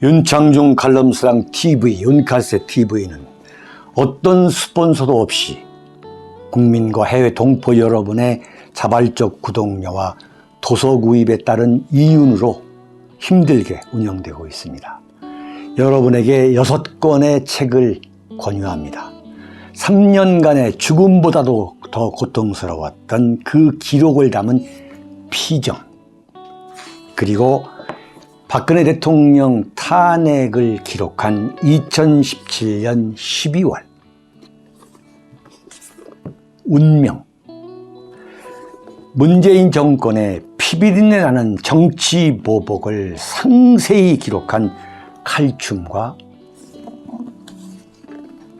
윤창중 칼럼스랑 TV, 윤칼세 TV는 어떤 스폰서도 없이 국민과 해외 동포 여러분의 자발적 구독료와 도서 구입에 따른 이윤으로 힘들게 운영되고 있습니다. 여러분에게 6권의 책을 권유합니다. 3년간의 죽음보다도 더 고통스러웠던 그 기록을 담은 피정, 그리고 박근혜 대통령 탄핵을 기록한 2017년 12월 운명, 문재인 정권의 피비린내 나는 정치 보복을 상세히 기록한 칼춤과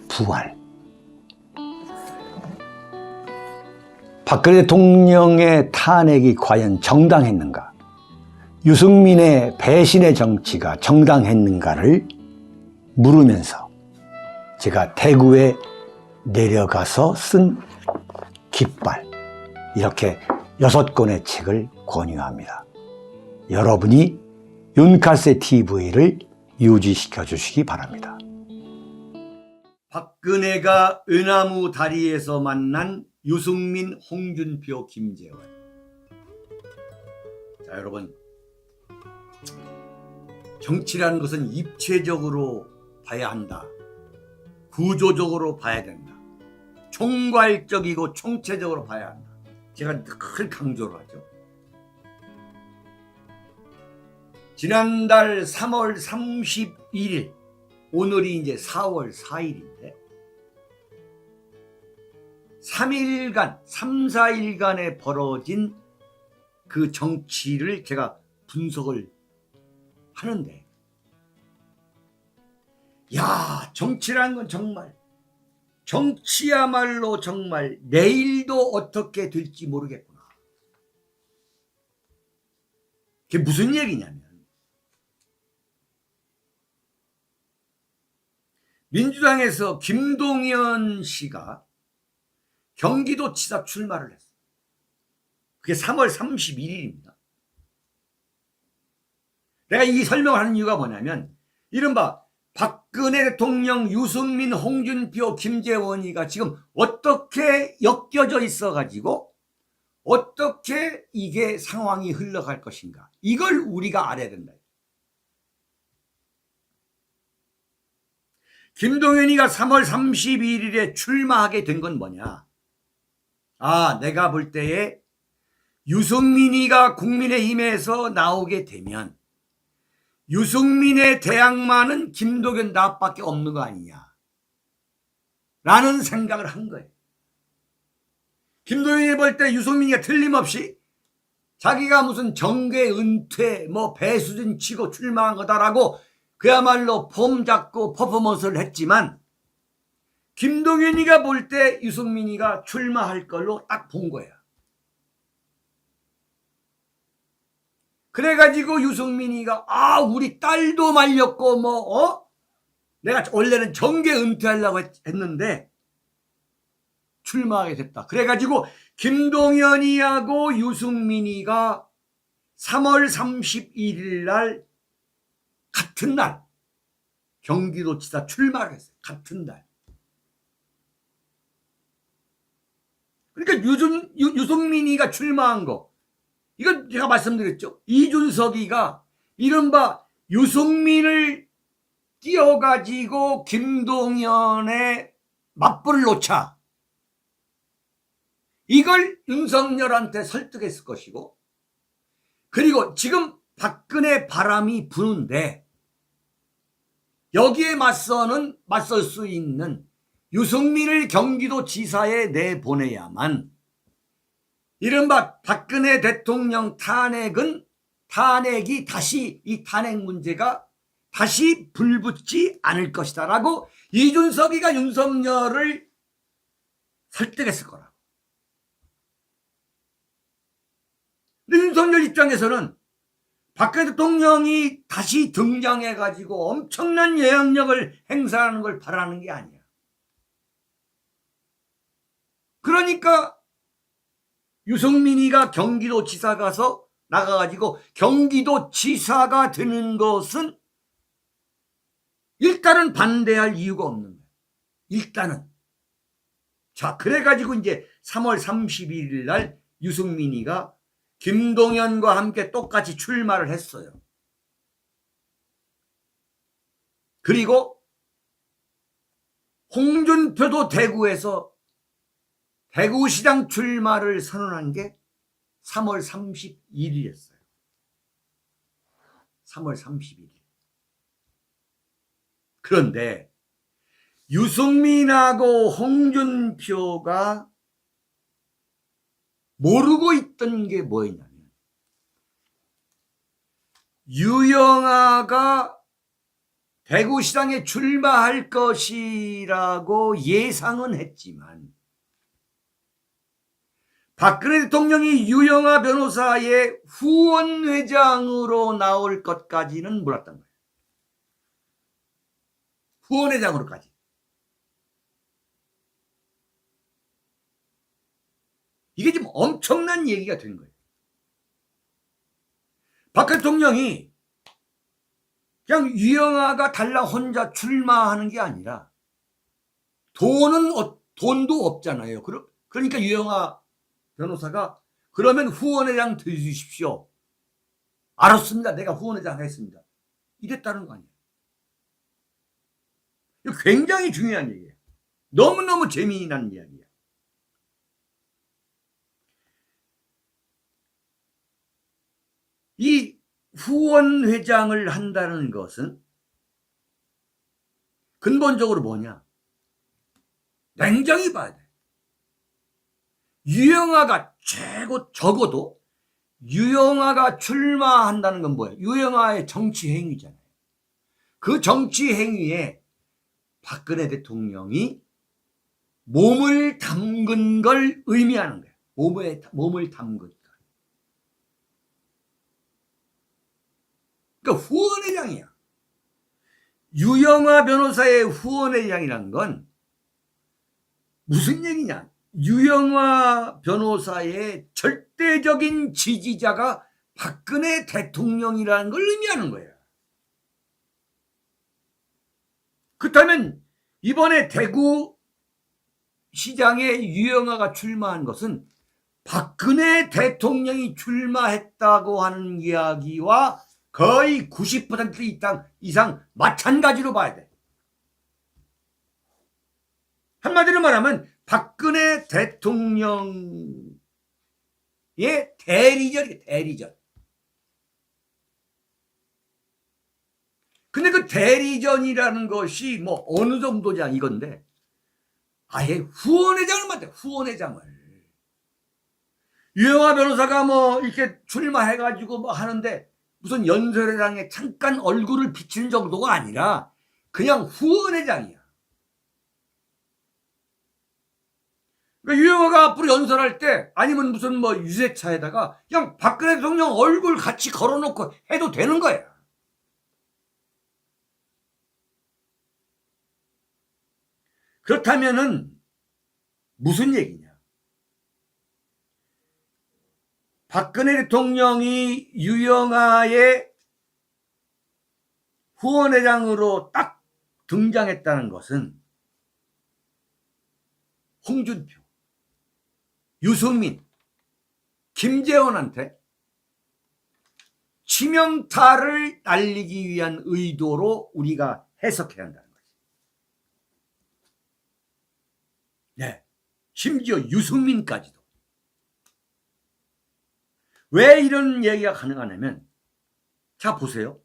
부활, 박근혜 대통령의 탄핵이 과연 정당했는가, 유승민의 배신의 정치가 정당했는가를 물으면서 제가 대구에 내려가서 쓴 깃발, 이렇게 6권의 책을 권유합니다. 여러분이 윤칼세 TV를 유지시켜 주시기 바랍니다. 박근혜가 은하무 다리에서 만난 유승민, 홍준표, 김재원. 자, 여러분, 정치라는 것은 입체적으로 봐야 한다. 구조적으로 봐야 된다. 총괄적이고 총체적으로 봐야 한다. 제가 늘 강조를 하죠. 지난달 3월 31일, 오늘이 이제 4월 4일인데 3일간, 3, 4일간에 벌어진 그 정치를 제가 분석을 하는데, 야, 정치라는 건 정말, 정치야말로 정말 내일도 어떻게 될지 모르겠구나. 그게 무슨 얘기냐면, 민주당에서 김동연 씨가 경기도지사 출마를 했어요. 그게 3월 31일입니다. 내가 이 설명을 하는 이유가 뭐냐면, 이른바 박근혜 대통령, 유승민, 홍준표, 김재원이가 지금 어떻게 엮여져 있어가지고 어떻게 이게 상황이 흘러갈 것인가, 이걸 우리가 알아야 된다. 김동연이가 3월 31일에 출마하게 된 건 뭐냐? 아, 내가 볼 때에 유승민이가 국민의힘에서 나오게 되면 유승민의 대항마는 김동연 나밖에 없는 거 아니냐 라는 생각을 한 거예요. 김동연이 볼 때 유승민이가 틀림없이 자기가 무슨 정계 은퇴, 배수진 치고 출마한 거다라고 그야말로 폼 잡고 퍼포먼스를 했지만, 김동연이가 볼 때 유승민이가 출마할 걸로 딱 본 거야. 그래가지고 유승민이가 우리 딸도 말렸고 내가 원래는 정계 은퇴하려고 했는데 출마하게 됐다. 그래가지고 김동연이하고 유승민이가 3월 31일 날 같은 날 경기도지사 출마를 했어요. 같은 날. 그러니까 유승민이가 출마한 거, 이건 제가 말씀드렸죠. 이준석이가 이른바 유승민을 띄워가지고 김동연의 맞불을 놓자, 이걸 윤석열한테 설득했을 것이고, 그리고 지금 박근혜 바람이 부는데 여기에 맞설 수 있는 유승민을 경기도지사에 내보내야만 이른바 박근혜 대통령 탄핵이 다시, 이 탄핵 문제가 다시 불붙지 않을 것이다 라고 이준석이가 윤석열을 설득했을 거라고. 근데 윤석열 입장에서는 박근혜 대통령이 다시 등장해가지고 엄청난 영향력을 행사하는 걸 바라는 게 아니야. 그러니까 유승민이가 경기도지사 가서 나가가지고 경기도지사가 되는 것은 일단은 반대할 이유가 없는 거예요. 일단은. 자, 그래가지고 이제 3월 31일 날 유승민이가 김동연과 함께 똑같이 출마를 했어요. 그리고 홍준표도 대구에서 대구시장 출마를 선언한 게 3월 31일이었어요. 3월 31일. 그런데 유승민하고 홍준표가 모르고 있던 게 뭐였냐면 유영아가 대구시장에 출마할 것이라고 예상은 했지만 박근혜 대통령이 유영아 변호사의 후원회장으로 나올 것까지는 몰랐던 거예요. 후원회장으로까지. 이게 지금 엄청난 얘기가 된 거예요. 박 대통령이 그냥 유영아가 달랑 혼자 출마하는 게 아니라 돈도 없잖아요. 그러니까 유영아 변호사가 그러면 후원회장 되주십시오. 알았습니다. 내가 후원회장 하겠습니다. 이랬다는 거 아니에요. 이거 굉장히 중요한 얘기예요. 너무너무 재미난 이야기예요. 이 후원회장을 한다는 것은 근본적으로 뭐냐? 냉정히 봐야 돼. 유영아가 적어도 유영아가 출마한다는 건 뭐예요? 유영아의 정치 행위잖아요. 그 정치 행위에 박근혜 대통령이 몸을 담근 걸 의미하는 거예요. 몸을 담근 걸. 그러니까 후원회장이야. 유영아 변호사의 후원회장이란 건 무슨 얘기냐? 유영아 변호사의 절대적인 지지자가 박근혜 대통령이라는 걸 의미하는 거예요. 그렇다면 이번에 대구 시장에 유영아가 출마한 것은 박근혜 대통령이 출마했다고 하는 이야기와 거의 90% 이상 마찬가지로 봐야 돼. 한마디로 말하면 박근혜 대통령의 대리전이에요. 대리전. 근데 그 대리전이라는 것이 뭐 어느 정도냐 이건데 아예 후원회장을 맡아. 후원회장을. 유영아 변호사가 뭐 이렇게 출마해가지고 뭐 하는데 무슨 연설회장에 잠깐 얼굴을 비치는 정도가 아니라 그냥 후원회장이야. 그러니까 유영아가 앞으로 연설할 때 아니면 무슨 뭐 유세차에다가 그냥 박근혜 대통령 얼굴 같이 걸어놓고 해도 되는 거야. 그렇다면은 무슨 얘기냐? 박근혜 대통령이 유영아의 후원회장으로 딱 등장했다는 것은 홍준표, 유승민, 김재원한테 치명타를 날리기 위한 의도로 우리가 해석해야 한다는 거지. 네, 심지어 유승민까지도. 왜 이런 얘기가 가능하냐면 자 보세요.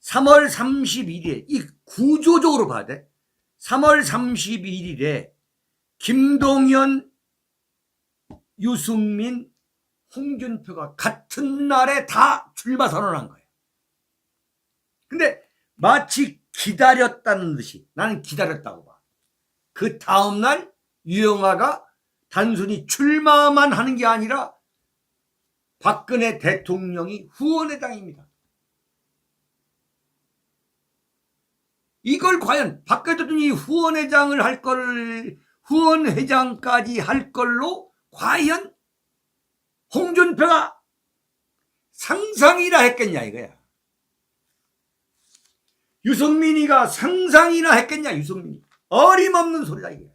3월 31일에 이 구조적으로 봐야 돼. 3월 31일에 김동연, 유승민, 홍준표가 같은 날에 다 출마 선언한 거예요. 근데 마치 기다렸다는 듯이 나는 기다렸다고 봐. 그 다음날 유영아가 단순히 출마만 하는 게 아니라 박근혜 대통령이 후원회장입니다. 이걸 과연 박근혜 대통령이 후원회장을 할 걸, 후원회장까지 할 걸로 과연 홍준표가 상상이라 했겠냐 이거야. 유승민이가 상상이나 했겠냐. 유승민이 어림없는 소리다 이게.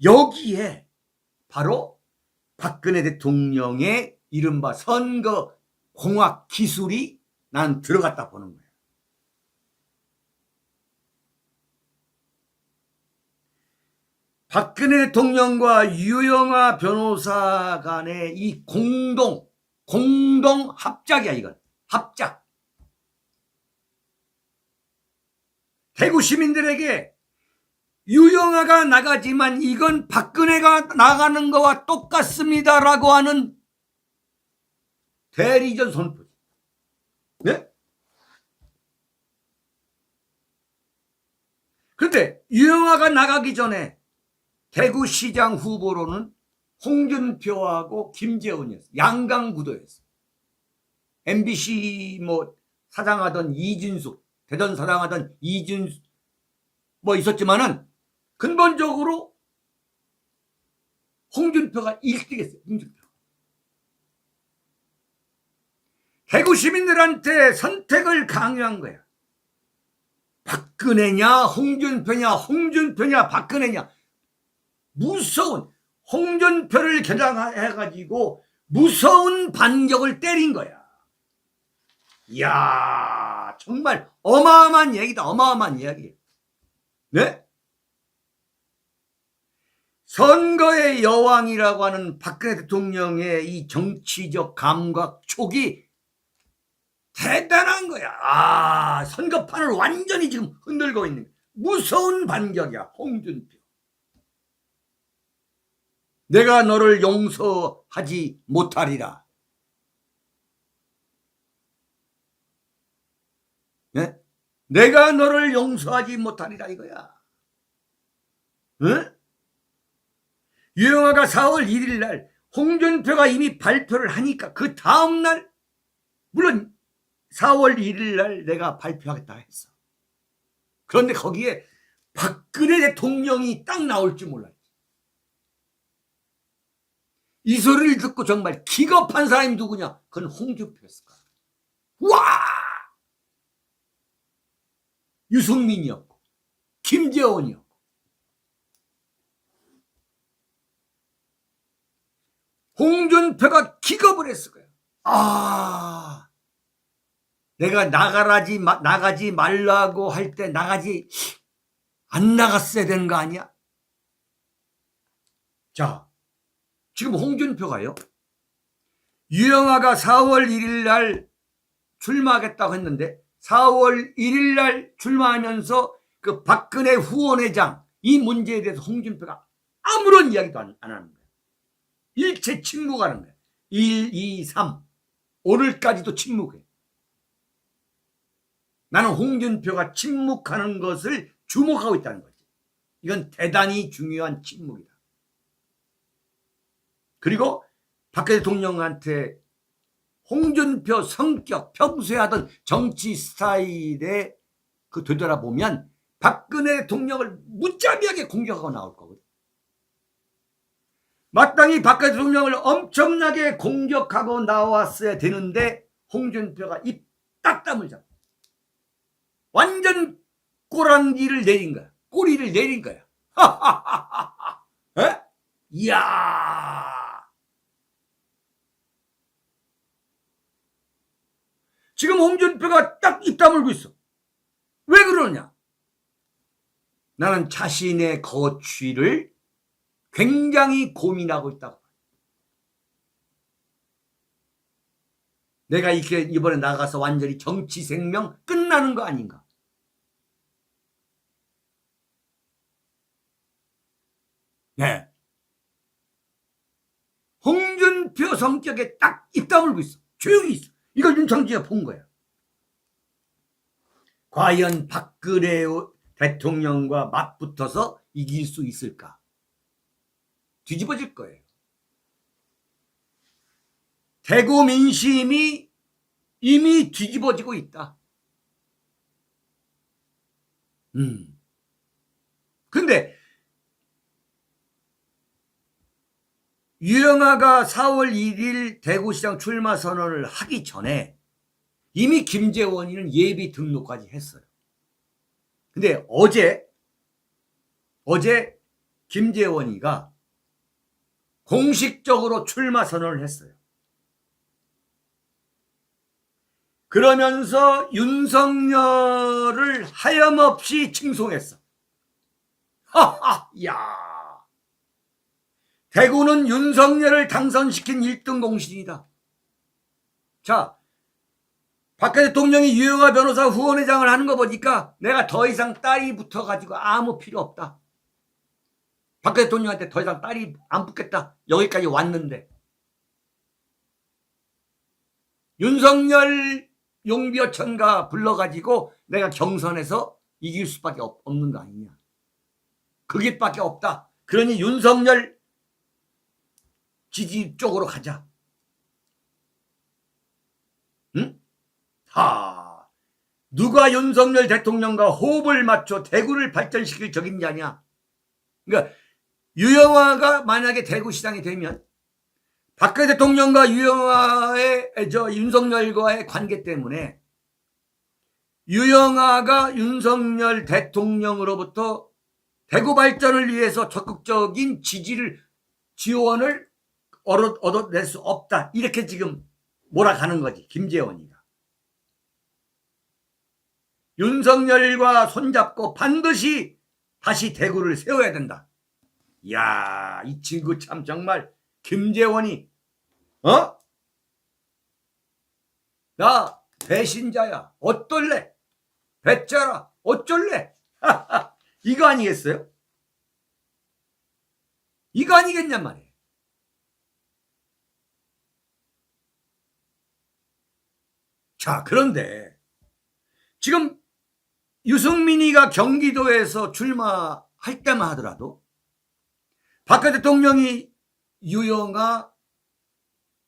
여기에 바로 박근혜 대통령의 이른바 선거 공학 기술이 난 들어갔다 보는 거예요. 박근혜 대통령과 유영아 변호사 간의 이 공동 합작이야. 이건 합작. 대구 시민들에게 유영아가 나가지만 이건 박근혜가 나가는 거와 똑같습니다라고 하는 대리전 선포. 네? 그런데 유영아가 나가기 전에 대구시장 후보로는 홍준표하고 김재원이었어. 양강구도였어. MBC 사장하던 이진숙, 대전 사장하던 이진숙 있었지만은 근본적으로 홍준표가 1등했어요. 홍준표. 대구 시민들한테 선택을 강요한 거야. 박근혜냐 홍준표냐 박근혜냐. 무서운 홍준표를 겨냥해가지고 무서운 반격을 때린 거야. 이야, 정말 어마어마한 얘기다. 어마어마한 이야기. 네? 선거의 여왕이라고 하는 박근혜 대통령의 이 정치적 감각촉이 대단한 거야. 선거판을 완전히 지금 흔들고 있는 무서운 반격이야. 홍준표. 내가 너를 용서하지 못하리라. 네? 내가 너를 용서하지 못하리라 이거야. 네? 유영아가 4월 1일 날 홍준표가 이미 발표를 하니까 그 다음날 물론 4월 1일 날 내가 발표하겠다 했어. 그런데 거기에 박근혜 대통령이 딱 나올 줄 몰랐지. 이 소리를 듣고 정말 기겁한 사람이 누구냐? 그건 홍준표였을 거야. 와! 유승민이었고 김재원이었고 홍준표가 기겁을 했을 거야. 내가 나가지 말라고 할 때 안 나갔어야 되는 거 아니야? 자, 지금 홍준표가요. 유영아가 4월 1일 날 출마하겠다고 했는데 4월 1일 날 출마하면서 그 박근혜 후원회장 이 문제에 대해서 홍준표가 아무런 이야기도 안 하는 거야. 일체 침묵하는 거야. 1, 2, 3 오늘까지도 침묵해. 나는 홍준표가 침묵하는 것을 주목하고 있다는 거지. 이건 대단히 중요한 침묵이다. 그리고 박근혜 대통령한테 홍준표 성격, 평소에 하던 정치 스타일에 되돌아보면 박근혜 대통령을 무자비하게 공격하고 나올 거거든. 마땅히 박근혜 대통령을 엄청나게 공격하고 나왔어야 되는데 홍준표가 입 딱 다물자. 완전 꼬리를 내린 거야. 에? 이야. 지금 홍준표가 딱 입 다물고 있어. 왜 그러냐? 나는 자신의 거취를 굉장히 고민하고 있다고. 내가 이번에 나가서 완전히 정치 생명 끝나는 거 아닌가? 네. 홍준표 성격에 딱 입 다물고 있어. 조용히 있어. 이걸 윤창주가 본 거야. 과연 박근혜 대통령과 맞붙어서 이길 수 있을까? 뒤집어질 거예요. 대구 민심이 이미 뒤집어지고 있다. 근데 유영아가 4월 1일 대구시장 출마 선언을 하기 전에 이미 김재원이는 예비 등록까지 했어요. 근데 어제 김재원이가 공식적으로 출마 선언을 했어요. 그러면서 윤석열을 하염없이 칭송했어. 하하, 야. 대구는 윤석열을 당선시킨 1등 공신이다. 자, 박근혜 대통령이 유영하 변호사 후원회장을 하는 거 보니까 내가 더 이상 딸이 붙어가지고 아무 필요 없다. 박근혜 대통령한테 더 이상 딸이 안 붙겠다. 여기까지 왔는데. 윤석열 용비어천가 불러가지고 내가 경선에서 이길 수밖에 없는 거 아니냐. 그 길밖에 없다. 그러니 윤석열 지지 쪽으로 가자. 응? 누가 윤석열 대통령과 호흡을 맞춰 대구를 발전시킬 적임자냐. 그러니까 유영하가 만약에 대구시장이 되면 박근혜 대통령과 윤석열과의 관계 때문에 유영하가 윤석열 대통령으로부터 대구 발전을 위해서 적극적인 지원을 얻어낼 수 없다. 이렇게 지금 몰아가는 거지, 김재원이가. 윤석열과 손잡고 반드시 다시 대구를 세워야 된다. 이야, 이 친구 참 정말 김재원이 나 배신자야. 어떨래? 배짜라. 어쩔래? 이거 아니겠어요? 이거 아니겠냔 말이에요. 자, 그런데 지금 유승민이가 경기도에서 출마할 때만 하더라도 박근혜 대통령이 유영하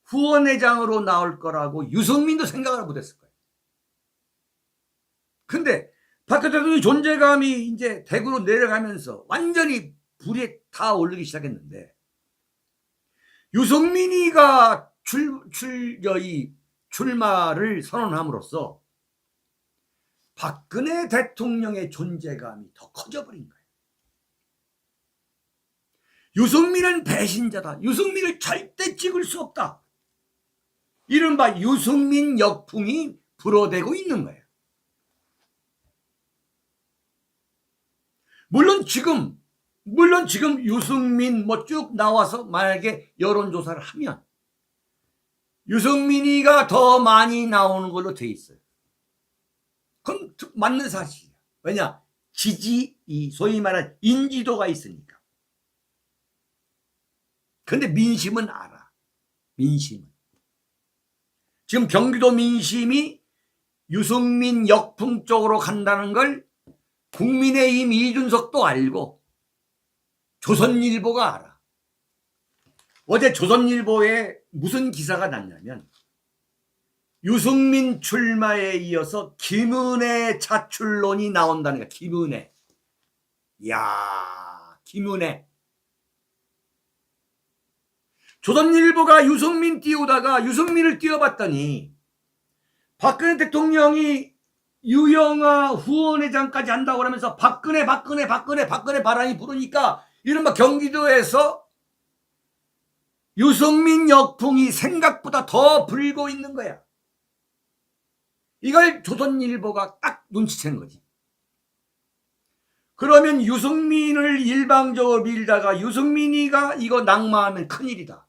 후원회장으로 나올 거라고 유승민도 생각을 못했을 거예요. 근데 박근혜 대통령의 존재감이 이제 대구로 내려가면서 완전히 불에 다 오르기 시작했는데 유승민이가 출마를 선언함으로써 박근혜 대통령의 존재감이 더 커져버린 거예요. 유승민은 배신자다. 유승민을 절대 찍을 수 없다. 이른바 유승민 역풍이 불어대고 있는 거예요. 물론 지금 유승민 쭉 나와서 만약에 여론조사를 하면 유승민이가 더 많이 나오는 걸로 돼 있어요. 그건 맞는 사실이야. 왜냐? 소위 말하는 인지도가 있으니까. 근데 민심은 알아. 민심은. 지금 경기도 민심이 유승민 역풍 쪽으로 간다는 걸 국민의힘 이준석도 알고 조선일보가 알아. 어제 조선일보에 무슨 기사가 났냐면 유승민 출마에 이어서 김은혜 차출론이 나온다는 거야. 김은혜. 이야, 김은혜. 조선일보가 유승민 띄우다가 유승민을 띄워봤더니 박근혜 대통령이 유영하 후원회장까지 한다고 하면서 박근혜 바람이 부르니까 이른바 경기도에서 유승민 역풍이 생각보다 더 불고 있는 거야. 이걸 조선일보가 딱 눈치챈 거지. 그러면 유승민을 일방적으로 밀다가 유승민이가 이거 낙마하면 큰일이다.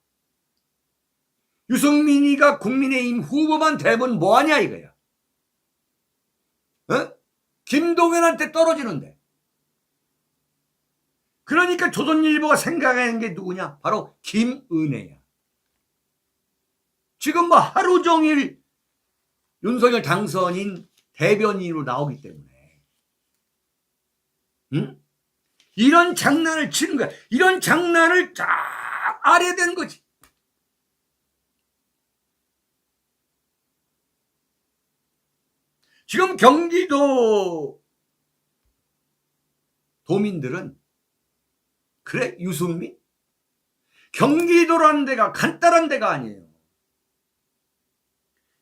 유승민이가 국민의힘 후보만 되면 뭐하냐 이거야. 김동연한테 떨어지는데. 그러니까 조선일보가 생각하는 게 누구냐? 바로 김은혜야. 지금 뭐 하루 종일 윤석열 당선인 대변인으로 나오기 때문에 이런 장난을 치는 거야. 이런 장난을 쫙 알아야 되는 거지. 지금 경기도 도민들은 그래 유승민? 경기도라는 데가 간단한 데가 아니에요.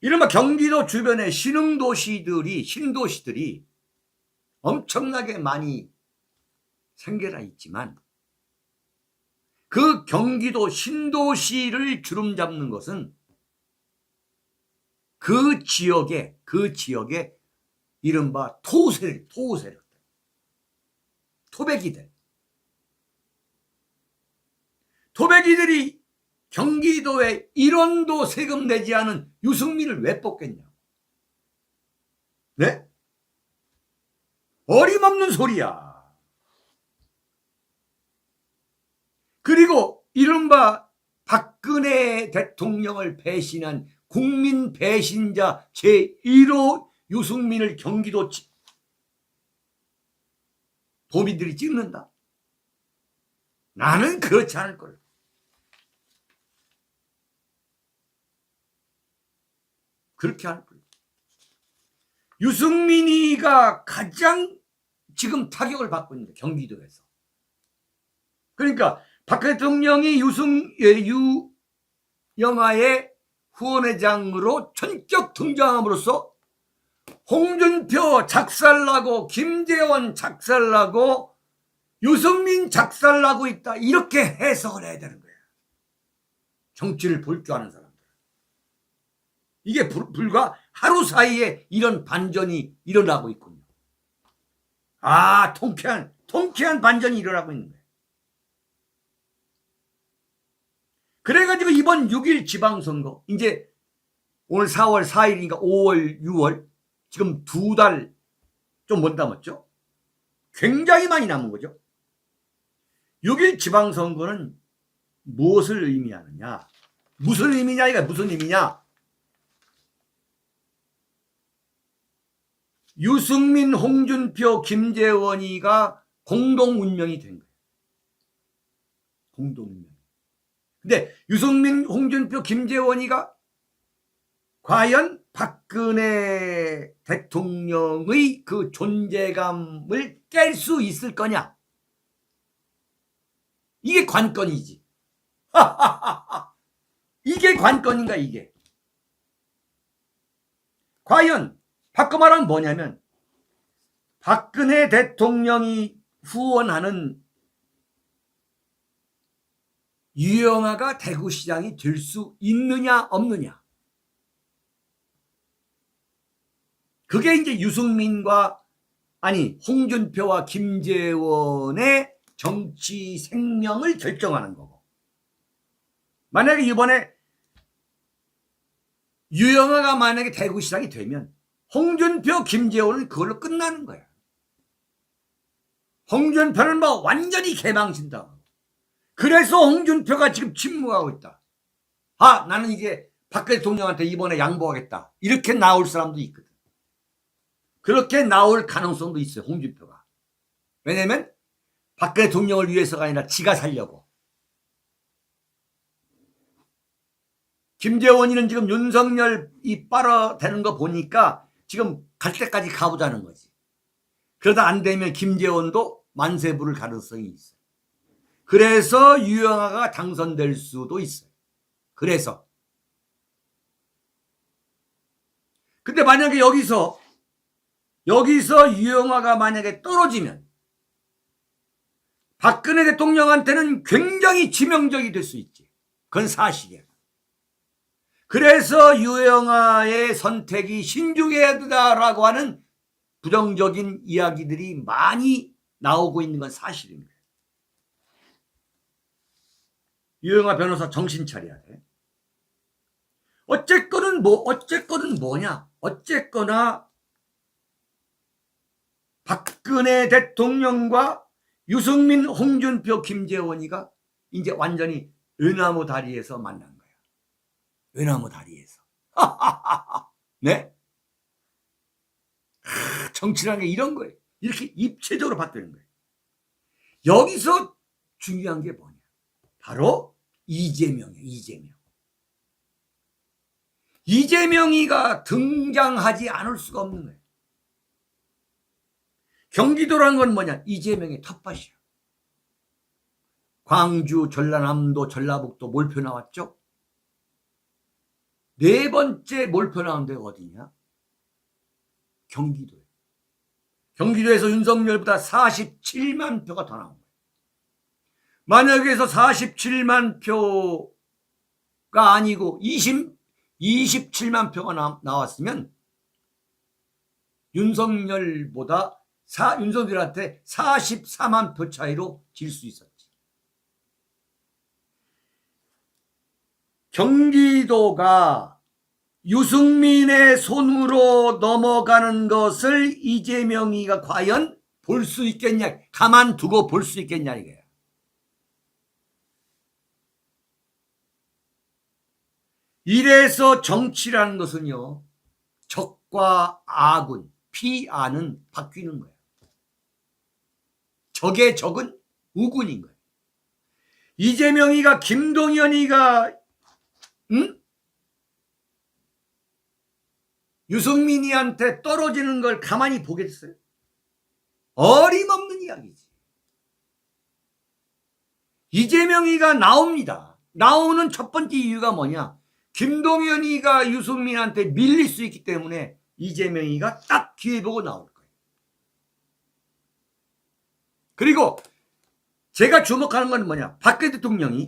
이른바 경기도 주변의 신도시들이 엄청나게 많이 생겨나 있지만 그 경기도 신도시를 주름 잡는 것은 그 지역에 이른바 토백이들이 경기도에 1원도 세금 내지 않은 유승민을 왜 뽑겠냐고. 네? 어림없는 소리야. 그리고 이른바 박근혜 대통령을 배신한 국민 배신자 제1호 유승민을 경기도 도민들이 찍는다? 나는 그렇지 않을 거야. 그렇게 할 거야. 유승민이가 가장 지금 타격을 받고 있는 거야, 경기도에서. 그러니까 박 대통령이 유영아의 후원회장으로 전격 등장함으로써 홍준표 작살나고 김재원 작살나고 유승민 작살나고 있다, 이렇게 해석을 해야 되는 거야. 정치를 볼 줄 아는 사람들. 이게 불과 하루 사이에 이런 반전이 일어나고 있군요. 아, 통쾌한 반전이 일어나고 있는 거예요. 그래가지고 이번 6일 지방선거, 이제 오늘 4월 4일이니까 5월, 6월, 지금 2달 좀 못 남았죠? 굉장히 많이 남은 거죠. 6일 지방선거는 무엇을 의미하느냐? 무슨 의미냐? 이게 무슨 의미냐? 유승민, 홍준표, 김재원이가 공동운명이 된 거예요. 공동운명. 근데 유승민, 홍준표, 김재원이가 과연 박근혜 대통령의 그 존재감을 깰 수 있을 거냐? 이게 관건이지. 이게 관건인가, 이게. 과연 바꿔 말하면 뭐냐면 박근혜 대통령이 후원하는 유영아가 대구시장이 될 수 있느냐 없느냐. 그게 이제 유승민과 홍준표와 김재원의 정치 생명을 결정하는 거고. 만약에 이번에 유영아가 만약에 대구시장이 되면 홍준표, 김재원은 그걸로 끝나는 거야. 홍준표는 뭐 완전히 개망신다. 그래서 홍준표가 지금 침묵하고 있다. 아, 나는 이제 박 대통령한테 이번에 양보하겠다, 이렇게 나올 사람도 있거든. 그렇게 나올 가능성도 있어요, 홍준표가. 왜냐면 박 대통령을 위해서가 아니라 지가 살려고. 김재원이는 지금 윤석열이 빨아대는 거 보니까 지금 갈 때까지 가보자는 거지. 그러다 안 되면 김재원도 만세부를 가능성이 있어요. 그래서 유영아가 당선될 수도 있어요. 그래서. 근데 만약에 여기서 유영아가 만약에 떨어지면 박근혜 대통령한테는 굉장히 치명적이 될 수 있지. 그건 사실이야. 그래서 유영아의 선택이 신중해야 된다라고 하는 부정적인 이야기들이 많이 나오고 있는 건 사실입니다. 유영아 변호사 정신 차려야 돼. 어쨌거는 뭐냐? 어쨌거나 박근혜 대통령과 유승민, 홍준표, 김재원이가 이제 완전히 은하무 다리에서 만난 거야. 은하무 다리에서. 네? 정치라는 게 이런 거예요. 이렇게 입체적으로 바뀌는 거예요. 여기서 중요한 게 뭐냐? 바로 이재명이에요. 이재명이가 등장하지 않을 수가 없는 거예요. 경기도라는 건 뭐냐? 이재명의 텃밭이야. 광주, 전라남도, 전라북도 몰표 나왔죠? 네 번째 몰표 나온 데가 어디냐? 경기도에. 경기도에서 윤석열보다 47만 표가 더 나온 거예요. 만약에 여기서 47만 표가 아니고 27만 표가 나왔으면 윤석열한테 44만 표 차이로 질 수 있었지. 경기도가 유승민의 손으로 넘어가는 것을 이재명이가 과연 볼 수 있겠냐, 가만두고 볼 수 있겠냐 이거야. 이래서 정치라는 것은요, 적과 아군, 피아는 바뀌는 거예요. 적의 적은 우군인 거예요. 이재명이가, 김동연이가 유승민이한테 떨어지는 걸 가만히 보겠어요? 어림없는 이야기지. 이재명이가 나옵니다. 나오는 첫 번째 이유가 뭐냐? 김동연이가 유승민한테 밀릴 수 있기 때문에 이재명이가 딱 기회 보고 나올 거예요. 그리고 제가 주목하는 건 뭐냐? 박근혜 대통령이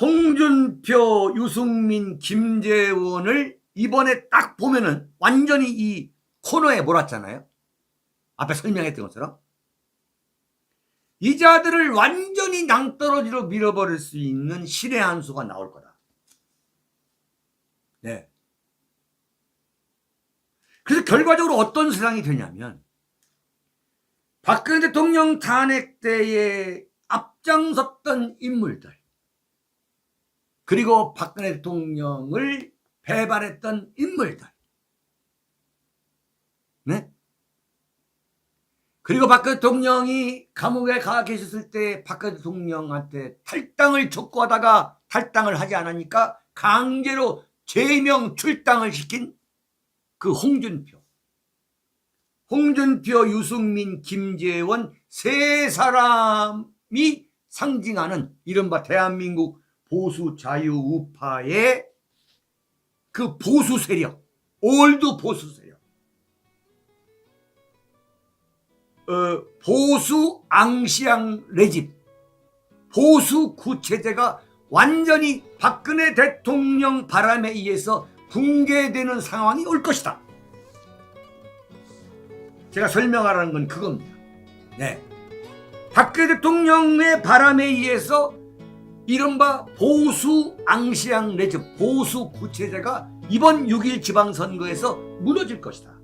홍준표, 유승민, 김재원을 이번에 딱 보면은 완전히 이 코너에 몰았잖아요. 앞에 설명했던 것처럼. 이 자들을 완전히 낭떠러지로 밀어버릴 수 있는 신의 한 수가 나올 거다. 네. 그래서 결과적으로 어떤 세상이 되냐면, 박근혜 대통령 탄핵 때에 앞장섰던 인물들, 그리고 박근혜 대통령을 배반했던 인물들, 네? 그리고 박근혜 대통령이 감옥에 가 계셨을 때 박근혜 대통령한테 탈당을 촉구하다가 탈당을 하지 않으니까 강제로 제명 출당을 시킨 그 홍준표, 유승민, 김재원 세 사람이 상징하는 이른바 대한민국 보수 자유 우파의 그 보수 세력, 올드 보수 세력, 보수 앙시앙 레짐, 보수 구체제가 완전히 박근혜 대통령 바람에 의해서 붕괴되는 상황이 올 것이다. 제가 설명하라는 건 그겁니다. 네. 박근혜 대통령의 바람에 의해서 이른바 보수 앙시앙 레짐, 보수 구체제가 이번 6.1 지방선거에서 무너질 것이다.